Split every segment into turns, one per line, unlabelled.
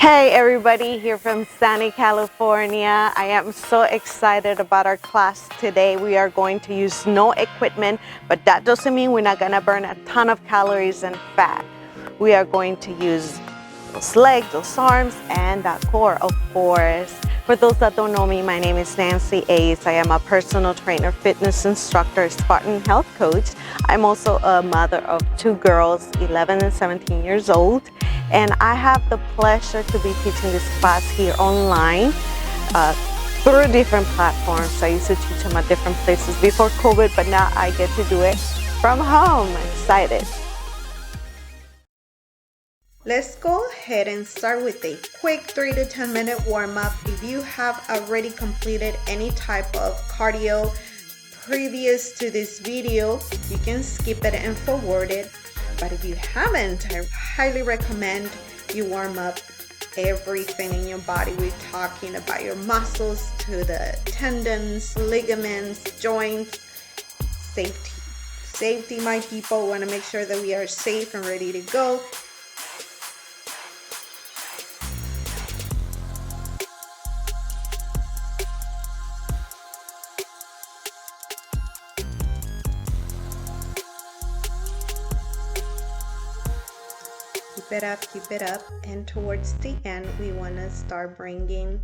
Hey everybody, here from sunny California. I am so excited about our class today. We are going to use no equipment, but that doesn't mean we're not gonna burn a ton of calories and fat. We are going to use those legs, those arms, and that core, of course. For those that don't know me, my name is Nancy Ace. I am a personal trainer, fitness instructor, Spartan health coach. I'm also a mother of two girls, 11 and 17 years old. And I have the pleasure to be teaching this class here online through different platforms. I used to teach them at different places before COVID, but now I get to do it from home. I'm excited. Let's go ahead and start with a quick 3 to 10 minute warm up. If you have already completed any type of cardio previous to this video, you can skip it and forward it. But if you haven't, I highly recommend you warm up everything in your body. We're talking about your muscles to the tendons, ligaments, joints, safety. Safety, my people. We want to make sure that we are safe and ready to go. Keep it up, and towards the end we want to start bringing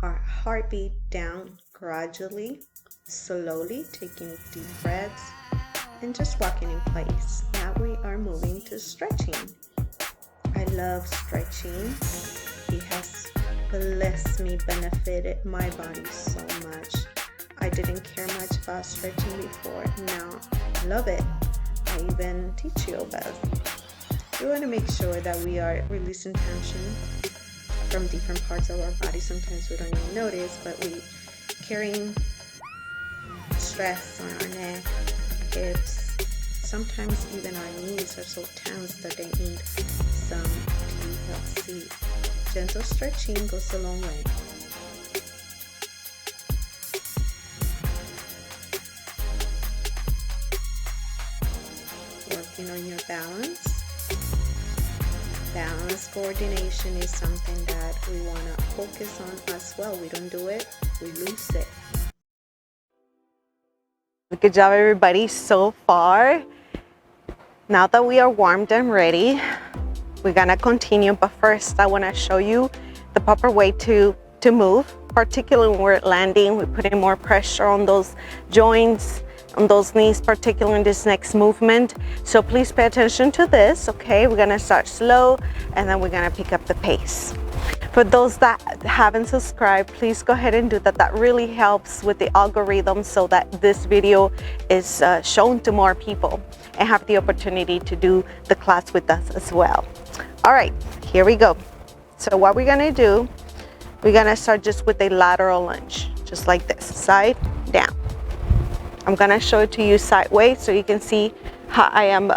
our heartbeat down gradually, slowly, taking deep breaths and just walking in place. Now we are moving to stretching. I love stretching. It has blessed me, benefited my body so much. I didn't care much about stretching before. Now I love it. I even teach you about it. We want to make sure that we are releasing tension from different parts of our body. Sometimes we don't even notice, but we carrying stress on our neck, hips. Sometimes even our knees are so tense that they need some TLC. Gentle stretching goes a long way. Working on your balance. Balance coordination is something that we want to focus on as well. We don't do it, we lose it. Good job everybody so far. Now that we are warmed and ready, we're gonna continue, but first I want to show you the proper way to move, particularly when we're landing. We're putting more pressure on those joints, on those knees, particularly in this next movement. So please pay attention to this, okay? We're gonna start slow and then we're gonna pick up the pace. For those that haven't subscribed, please go ahead and do that. That really helps with the algorithm so that this video is shown to more people and have the opportunity to do the class with us as well. All right, here we go. So what we're gonna do, we're gonna start just with a lateral lunge, just like this, side, down. I'm gonna show it to you sideways so you can see how I am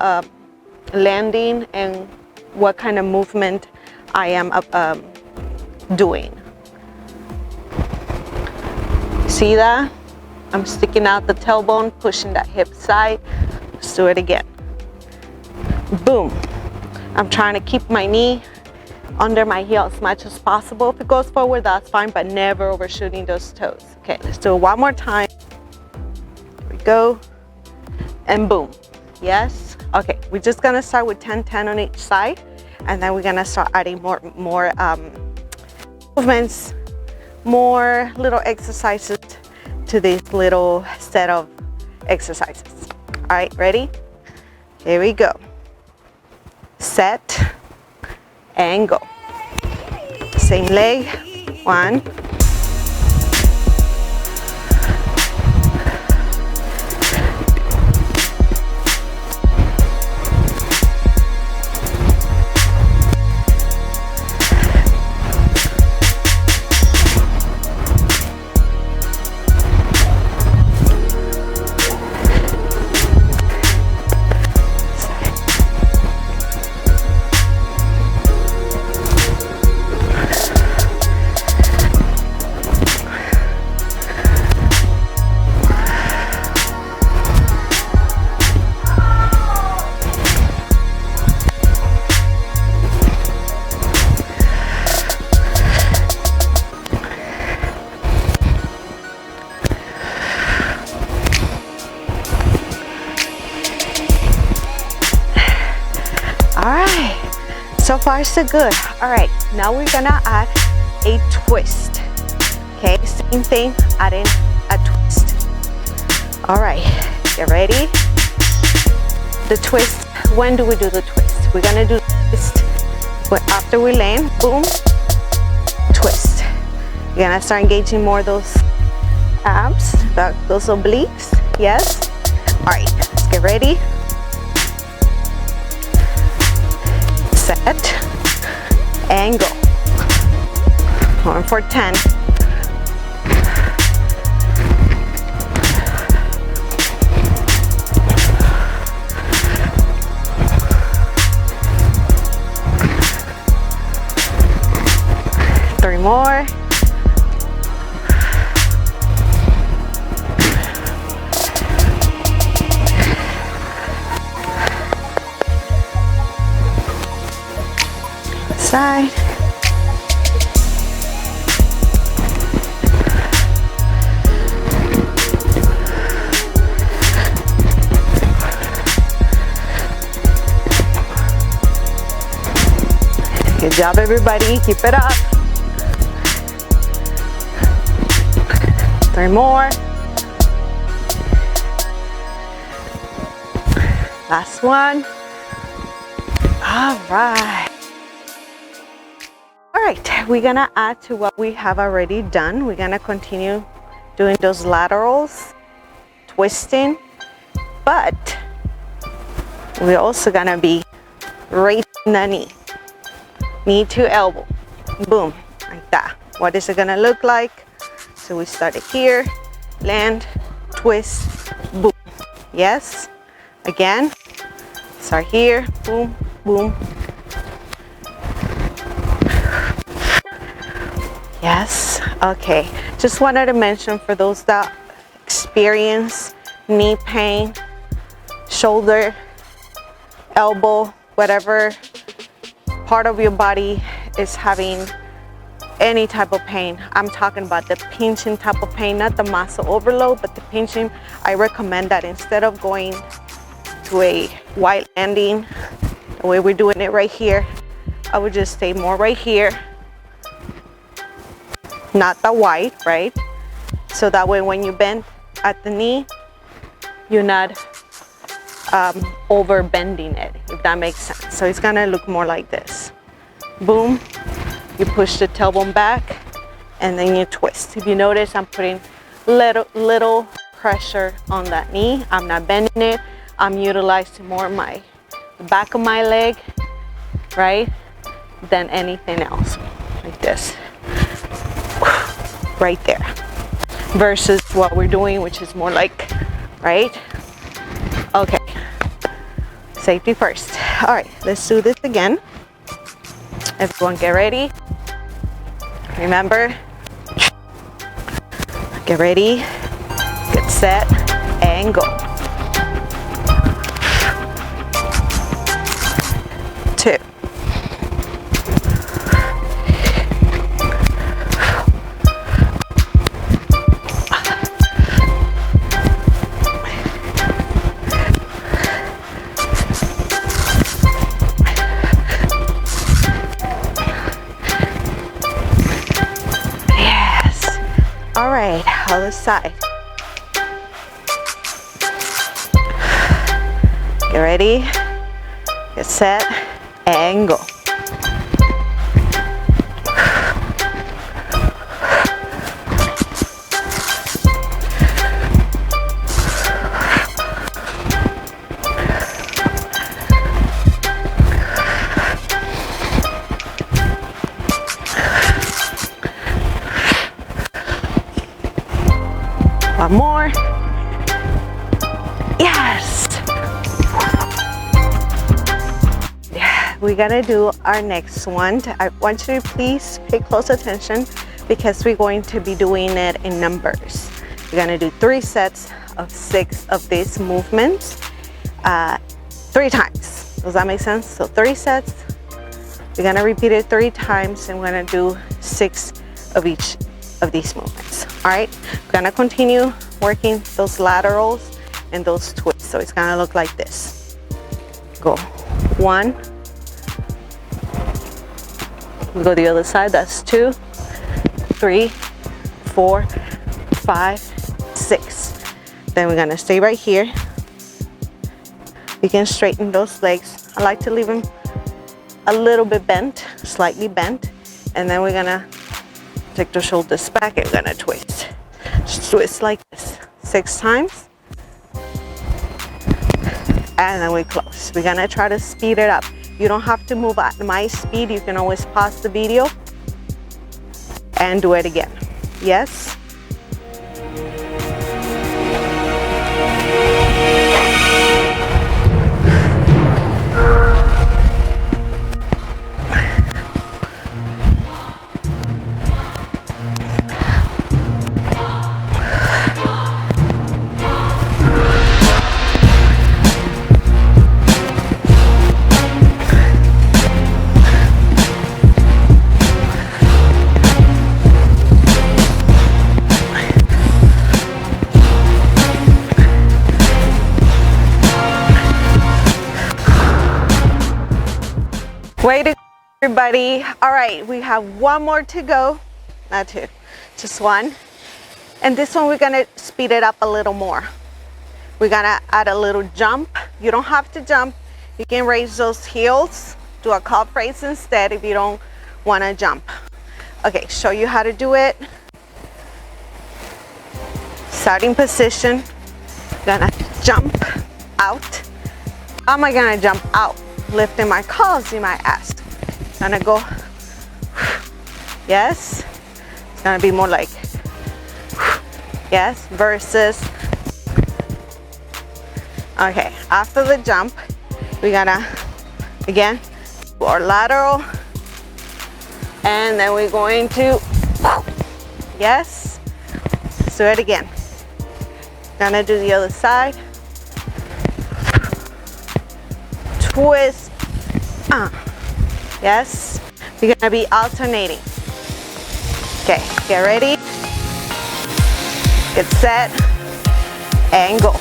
landing and what kind of movement I am doing. See that? I'm sticking out the tailbone, pushing that hip side. Let's do it again. Boom. I'm trying to keep my knee under my heel as much as possible. If it goes forward, that's fine, but never overshooting those toes. Okay, let's do it one more time. Go and boom. Yes. Okay, we're just gonna start with 10-10 on each side, and then we're gonna start adding more movements, more little exercises to this little set of exercises. All right, ready? Here we go. Set and go. Same leg. 1, far so good. All right, now we're gonna add a twist. Okay, same thing, adding a twist. All right, get ready. The twist, when do we do the twist? We're gonna do the twist after we land, boom, twist. You're gonna start engaging more of those abs, those obliques, yes? All right, let's get ready. Set, and go. Going for 10. Three more. Side. Good job, everybody. Keep it up. 3 more. Last one. All right. All right, we're gonna add to what we have already done. We're gonna continue doing those laterals, twisting, but we're also gonna be raising the knee to elbow, boom, like that. What is it gonna look like? So we started here, land, twist, boom. Yes, again, start here, boom, boom. Yes, okay. Just wanted to mention for those that experience knee pain, shoulder, elbow, whatever part of your body is having any type of pain. I'm talking about the pinching type of pain, not the muscle overload, but the pinching. I recommend that instead of going to a wide landing, the way we're doing it right here, I would just stay more right here. Not the wide, right? So that way when you bend at the knee, you're not over bending it, if that makes sense. So it's gonna look more like this. Boom, you push the tailbone back and then you twist. If you notice, I'm putting little pressure on that knee. I'm not bending it. I'm utilizing more the back of my leg, right? Than anything else, like this. Right there, versus what we're doing, which is more like, right? Okay, safety first. All right, let's do this again. Everyone get ready. Remember, get ready, get set, and go. 2. Other side. Get ready, get set, and go. One more. Yes. Yeah, we're gonna do our next one. I want you to please pay close attention because we're going to be doing it in numbers. We're gonna do 3 sets of 6 of these movements, 3 times. Does that make sense? So 3 sets. We're gonna repeat it 3 times and we're gonna do 6 of each of these movements. All right, we're gonna continue working those laterals and those twists. So it's gonna look like this. Go. 1, We go the other side. That's 2, 3, 4, 5, 6. Then we're gonna stay right here. You can straighten those legs. I like to leave them a little bit bent, slightly bent. And then we're gonna take the shoulders back and we're gonna twist. Just twist like this 6 times. And then we close. We're gonna try to speed it up. You don't have to move at my speed. You can always pause the video and do it again. Yes. Way to go, everybody. All right, we have one more to go. Not two, just one. And this one, we're gonna speed it up a little more. We're gonna add a little jump. You don't have to jump. You can raise those heels, do a calf raise instead if you don't wanna jump. Okay, show you how to do it. Starting position, gonna jump out. How am I gonna jump out? Lifting my calves, you might ask. Gonna go, yes. It's gonna be more like, yes, versus, okay, after the jump, we're gonna, again, do our lateral, and then we're going to, yes, let's do it again. Gonna do the other side. Twist, yes, we're gonna be alternating. Okay, get ready, get set, and go.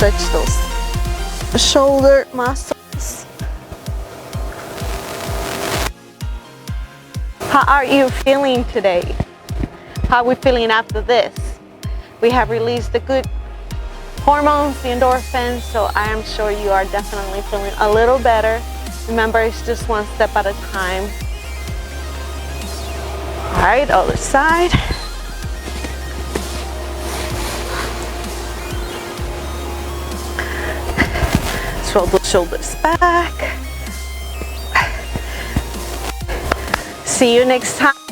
Stretch those shoulder muscles. How are you feeling today? How are we feeling after this? We have released the good hormones, the endorphins, so I am sure you are definitely feeling a little better. Remember, it's just one step at a time. All right, other side. Roll the shoulders back. See you next time.